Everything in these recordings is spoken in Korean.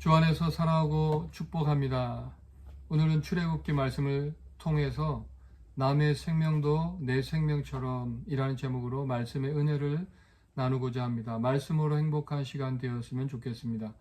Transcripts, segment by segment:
주 안에서 사랑하고 축복합니다. 오늘은 출애굽기 말씀을 통해서 남의 생명도 내 생명처럼 이라는 제목으로 말씀의 은혜를 나누고자 합니다. 말씀으로 행복한 시간 되었으면 좋겠습니다.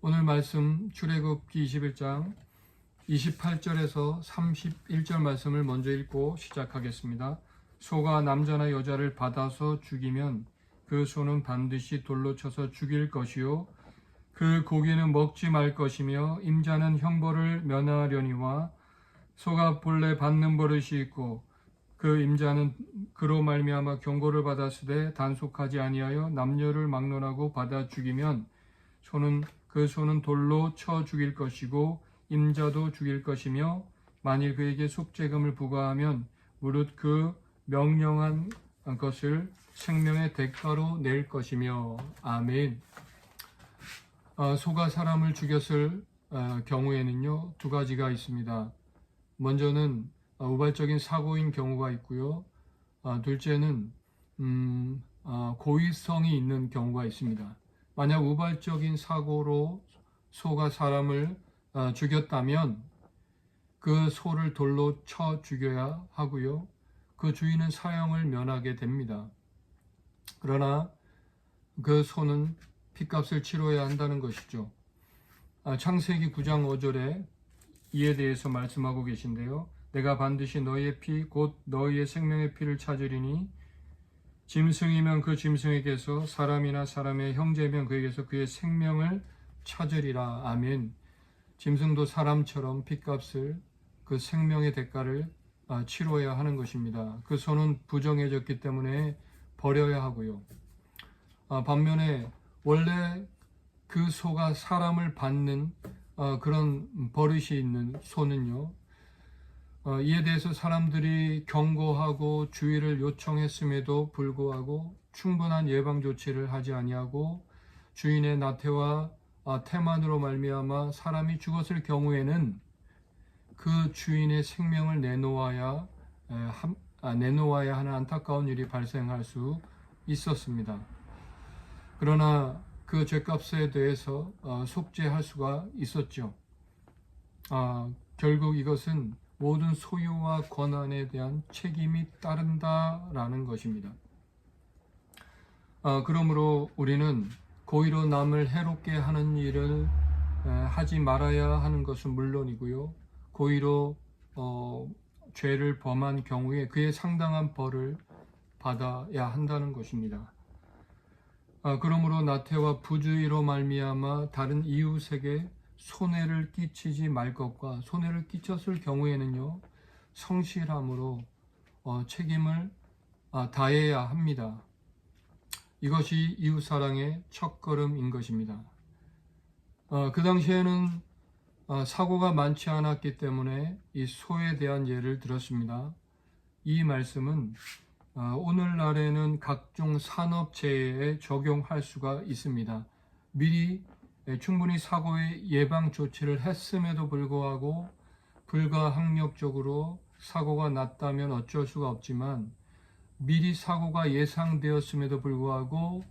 오늘 말씀 출애굽기 21장 28절에서 31절 말씀을 먼저 읽고 시작하겠습니다. 소가 남자나 여자를 받아서 죽이면 그 소는 반드시 돌로 쳐서 죽일 것이요 그 고기는 먹지 말 것이며 임자는 형벌을 면하려니와 소가 본래 받는 버릇이 있고 그 임자는 그로 말미암아 경고를 받았으되 단속하지 아니하여 남녀를 막론하고 받아 죽이면 그 소는 돌로 쳐 죽일 것이고 임자도 죽일 것이며 만일 그에게 속죄금을 부과하면 무릇 그 명령한 것을 생명의 대가로 낼 것이며. 아멘. 소가 사람을 죽였을 경우에는요, 두 가지가 있습니다. 먼저는 우발적인 사고인 경우가 있고요. 둘째는 고의성이 있는 경우가 있습니다. 만약 우발적인 사고로 소가 사람을 죽였다면 그 소를 돌로 쳐 죽여야 하고요. 그 주인은 사형을 면하게 됩니다. 그러나 그 소는 핏값을 치러야 한다는 것이죠. 창세기 9장 5절에 이에 대해서 말씀하고 계신데요. 내가 반드시 너희의 피 곧 너희의 생명의 피를 찾으리니 짐승이면 그 짐승에게서 사람이나 사람의 형제면 그에게서 그의 생명을 찾으리라. 아멘. 짐승도 사람처럼 핏값을 그 생명의 대가를 치러야 하는 것입니다. 그 소는 부정해졌기 때문에 버려야 하고요. 반면에 원래 그 소가 사람을 받는 그런 버릇이 있는 소는요, 이에 대해서 사람들이 경고하고 주의를 요청했음에도 불구하고 충분한 예방 조치를 하지 아니하고 주인의 나태와 태만으로 말미암아 사람이 죽었을 경우에는 그 주인의 생명을 내놓아야 하는 안타까운 일이 발생할 수 있었습니다. 그러나 그 죄값에 대해서 속죄할 수가 있었죠. 결국 이것은 모든 소유와 권한에 대한 책임이 따른다라는 것입니다. 그러므로 우리는 고의로 남을 해롭게 하는 일을 하지 말아야 하는 것은 물론이고요. 고의로 죄를 범한 경우에 그에 상당한 벌을 받아야 한다는 것입니다. 그러므로 나태와 부주의로 말미암아 다른 이웃에게 손해를 끼치지 말 것과 손해를 끼쳤을 경우에는요, 성실함으로 책임을 다해야 합니다. 이것이 이웃사랑의 첫걸음인 것입니다. 그 당시에는 사고가 많지 않았기 때문에 이 소에 대한 예를 들었습니다. 이 말씀은 오늘날에는 각종 산업재해에 적용할 수가 있습니다. 미리 충분히 사고의 예방 조치를 했음에도 불구하고 불가항력적으로 사고가 났다면 어쩔 수가 없지만 미리 사고가 예상되었음에도 불구하고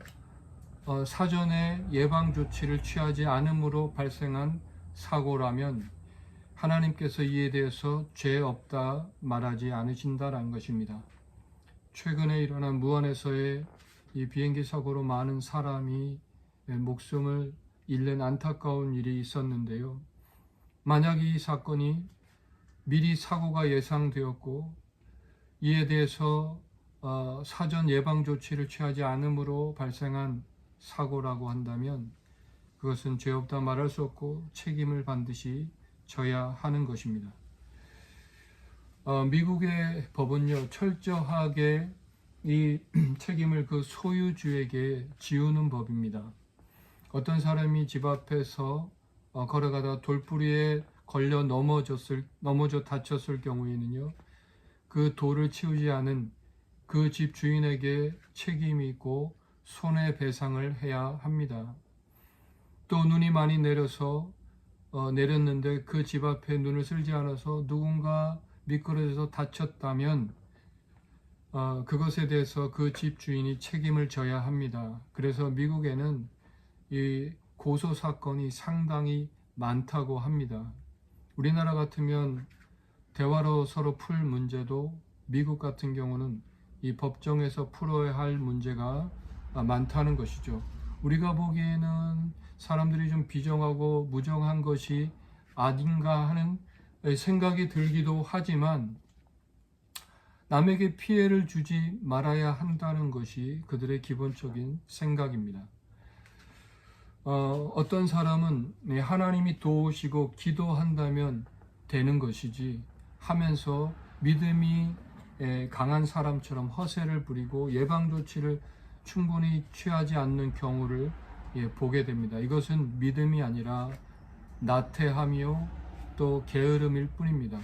사전에 예방 조치를 취하지 않음으로 발생한 사고라면 하나님께서 이에 대해서 죄 없다 말하지 않으신다라는 것입니다. 최근에 일어난 무안에서의 이 비행기 사고로 많은 사람이 목숨을 잃는 안타까운 일이 있었는데요. 만약 이 사건이 미리 사고가 예상되었고 이에 대해서 사전 예방 조치를 취하지 않음으로 발생한 사고라고 한다면 그것은 죄 없다 말할 수 없고 책임을 반드시 져야 하는 것입니다. 미국의 법은요, 철저하게 이 책임을 그 소유주에게 지우는 법입니다. 어떤 사람이 집 앞에서 걸어가다 돌부리에 걸려 넘어져 다쳤을 경우에는요, 그 돌을 치우지 않은 그 집 주인에게 책임이 있고 손해배상을 해야 합니다. 또 눈이 많이 내렸는데 그 집 앞에 눈을 쓸지 않아서 누군가 미끄러져서 다쳤다면 그것에 대해서 그 집 주인이 책임을 져야 합니다. 그래서 미국에는 이 고소 사건이 상당히 많다고 합니다. 우리나라 같으면 대화로 서로 풀 문제도 미국 같은 경우는 이 법정에서 풀어야 할 문제가 많다는 것이죠. 우리가 보기에는 사람들이 좀 비정하고 무정한 것이 아닌가 하는 생각이 들기도 하지만 남에게 피해를 주지 말아야 한다는 것이 그들의 기본적인 생각입니다. 어떤 사람은 하나님이 도우시고 기도한다면 되는 것이지 하면서 믿음이 강한 사람처럼 허세를 부리고 예방조치를 충분히 취하지 않는 경우를 보게 됩니다. 이것은 믿음이 아니라 나태함이요 또 게으름일 뿐입니다.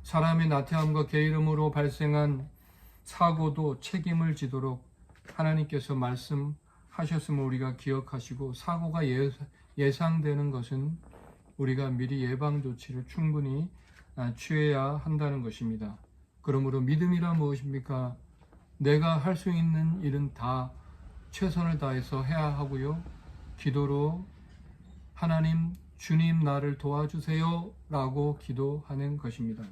사람의 나태함과 게으름으로 발생한 사고도 책임을 지도록 하나님께서 말씀하셨음을 우리가 기억하시고, 사고가 예상되는 것은 우리가 미리 예방조치를 충분히 취해야 한다는 것입니다. 그러므로 믿음이란 무엇입니까? 내가 할 수 있는 일은 다 최선을 다해서 해야 하고요, 기도로 하나님, 주님 나를 도와주세요 라고 기도하는 것입니다.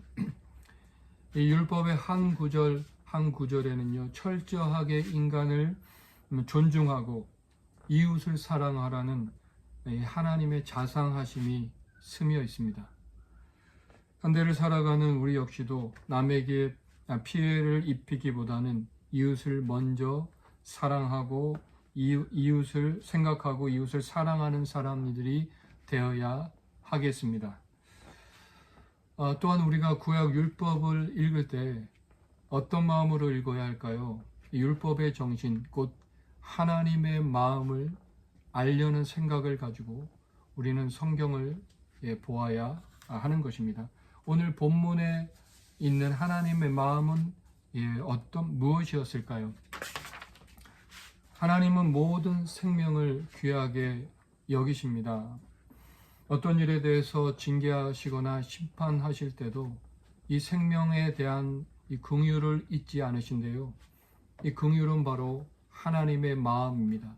이 율법의 한 구절 한 구절에는요, 철저하게 인간을 존중하고 이웃을 사랑하라는 하나님의 자상하심이 스며 있습니다. 현대를 살아가는 우리 역시도 남에게 피해를 입히기보다는 이웃을 먼저 사랑하고 이웃을 생각하고 이웃을 사랑하는 사람들이 되어야 하겠습니다. 또한 우리가 구약 율법을 읽을 때 어떤 마음으로 읽어야 할까요? 율법의 정신, 곧 하나님의 마음을 알려는 생각을 가지고 우리는 성경을 보아야 하는 것입니다. 오늘 본문에 있는 하나님의 마음은 무엇이었을까요? 하나님은 모든 생명을 귀하게 여기십니다. 어떤 일에 대해서 징계하시거나 심판하실 때도 이 생명에 대한 이 긍휼을 잊지 않으신데요. 이 긍휼은 바로 하나님의 마음입니다.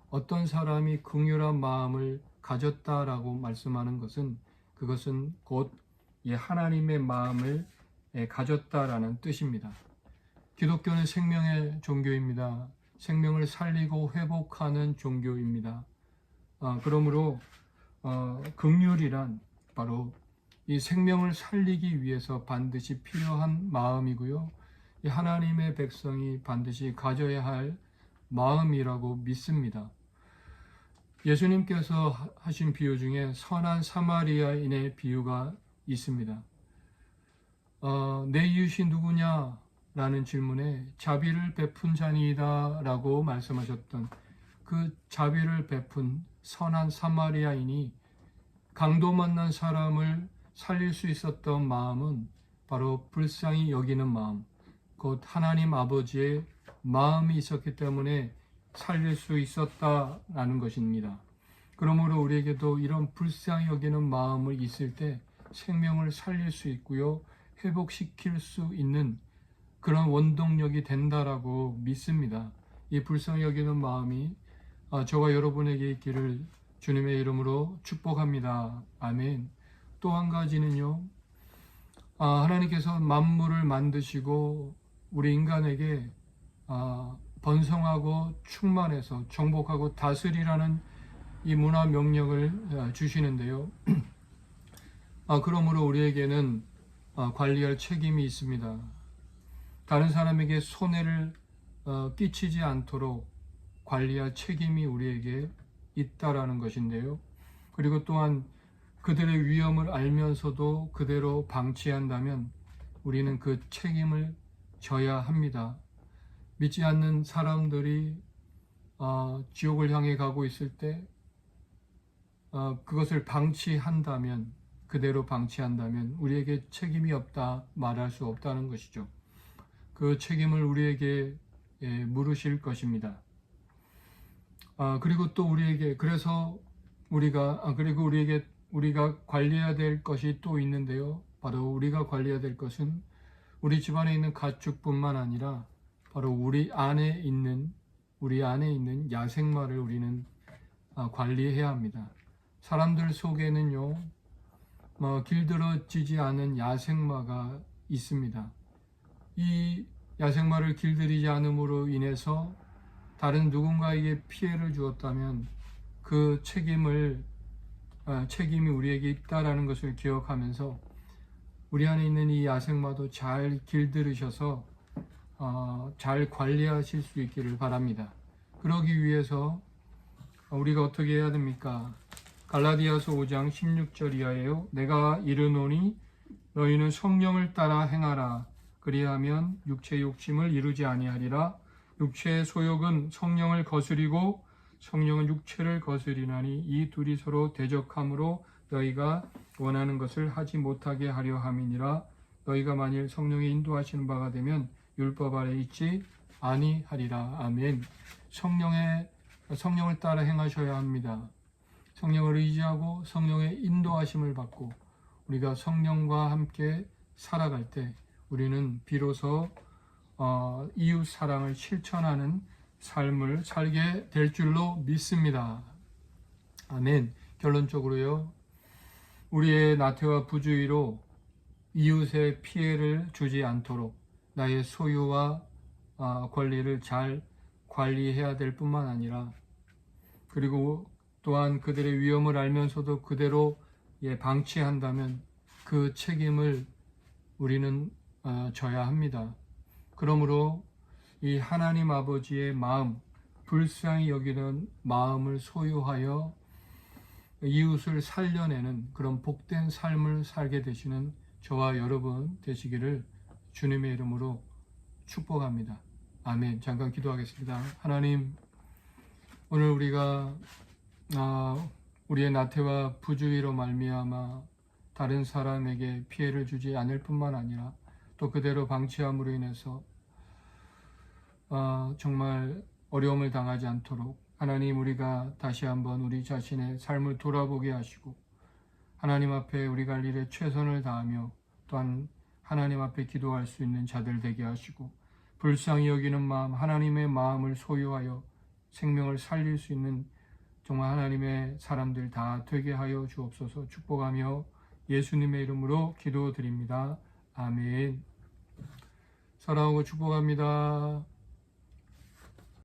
어떤 사람이 긍휼한 마음을 가졌다라고 말씀하는 것은 그것은 곧 하나님의 마음을 가졌다라는 뜻입니다. 기독교는 생명의 종교입니다. 생명을 살리고 회복하는 종교입니다. 그러므로 긍휼이란 바로 이 생명을 살리기 위해서 반드시 필요한 마음이고요, 이 하나님의 백성이 반드시 가져야 할 마음이라고 믿습니다. 예수님께서 하신 비유 중에 선한 사마리아인의 비유가 있습니다. 내 이웃이 누구냐? 라는 질문에 자비를 베푼 자니이다 라고 말씀하셨던 그 자비를 베푼 선한 사마리아인이 강도 만난 사람을 살릴 수 있었던 마음은 바로 불쌍히 여기는 마음, 곧 하나님 아버지의 마음이 있었기 때문에 살릴 수 있었다라는 것입니다. 그러므로 우리에게도 이런 불쌍히 여기는 마음을 있을 때 생명을 살릴 수 있고요, 회복시킬 수 있는 그런 원동력이 된다라고 믿습니다. 이 불쌍히 여기는 마음이 저와 여러분에게 있기를 주님의 이름으로 축복합니다. 아멘. 또 한 가지는요, 하나님께서 만물을 만드시고 우리 인간에게 번성하고 충만해서 정복하고 다스리라는 이 문화 명령을 주시는데요. 그러므로 우리에게는 관리할 책임이 있습니다. 다른 사람에게 손해를 끼치지 않도록 관리할 책임이 우리에게 있다라는 것인데요. 그리고 또한 그들의 위험을 알면서도 그대로 방치한다면 우리는 그 책임을 져야 합니다. 믿지 않는 사람들이 지옥을 향해 가고 있을 때 그것을 방치한다면, 그대로 방치한다면 우리에게 책임이 없다 말할 수 없다는 것이죠. 그 책임을 우리에게 물으실 것입니다. 그리고 또 우리에게, 그래서 우리가 관리해야 될 것이 또 있는데요. 바로 우리가 관리해야 될 것은 우리 집안에 있는 가축뿐만 아니라 바로 우리 안에 있는 야생마를 우리는 관리해야 합니다. 사람들 속에는요, 길들여지지 않은 야생마가 있습니다. 이 야생마를 길들이지 않음으로 인해서 다른 누군가에게 피해를 주었다면 그 책임이 우리에게 있다라는 것을 기억하면서 우리 안에 있는 이 야생마도 잘 길들이셔서 잘 관리하실 수 있기를 바랍니다. 그러기 위해서 우리가 어떻게 해야 됩니까? 갈라디아서 5장 16절 이하에요. 내가 이르노니 너희는 성령을 따라 행하라. 그리하면 육체의 욕심을 이루지 아니하리라. 육체의 소욕은 성령을 거스리고 성령은 육체를 거스리나니 이 둘이 서로 대적함으로 너희가 원하는 것을 하지 못하게 하려 함이니라. 너희가 만일 성령의 인도하시는 바가 되면 율법 아래 있지 아니하리라. 아멘. 성령을 따라 행하셔야 합니다. 성령을 의지하고 성령의 인도하심을 받고 우리가 성령과 함께 살아갈 때 우리는 비로소 이웃 사랑을 실천하는 삶을 살게 될 줄로 믿습니다. 아멘. 결론적으로요, 우리의 나태와 부주의로 이웃의 피해를 주지 않도록 나의 소유와 권리를 잘 관리해야 될 뿐만 아니라, 그리고 또한 그들의 위험을 알면서도 그대로 방치한다면 그 책임을 우리는 져야 합니다. 그러므로 이 하나님 아버지의 마음, 불쌍히 여기는 마음을 소유하여 이웃을 살려내는 그런 복된 삶을 살게 되시는 저와 여러분 되시기를 주님의 이름으로 축복합니다. 아멘. 잠깐 기도하겠습니다. 하나님, 오늘 우리가 우리의 나태와 부주의로 말미암아 다른 사람에게 피해를 주지 않을 뿐만 아니라 또 그대로 방치함으로 인해서 정말 어려움을 당하지 않도록 하나님, 우리가 다시 한번 우리 자신의 삶을 돌아보게 하시고 하나님 앞에 우리가 할 일에 최선을 다하며 또한 하나님 앞에 기도할 수 있는 자들 되게 하시고 불쌍히 여기는 마음, 하나님의 마음을 소유하여 생명을 살릴 수 있는 정말 하나님의 사람들 다 되게 하여 주옵소서. 축복하며 예수님의 이름으로 기도드립니다. 아멘. 사랑하고 축복합니다.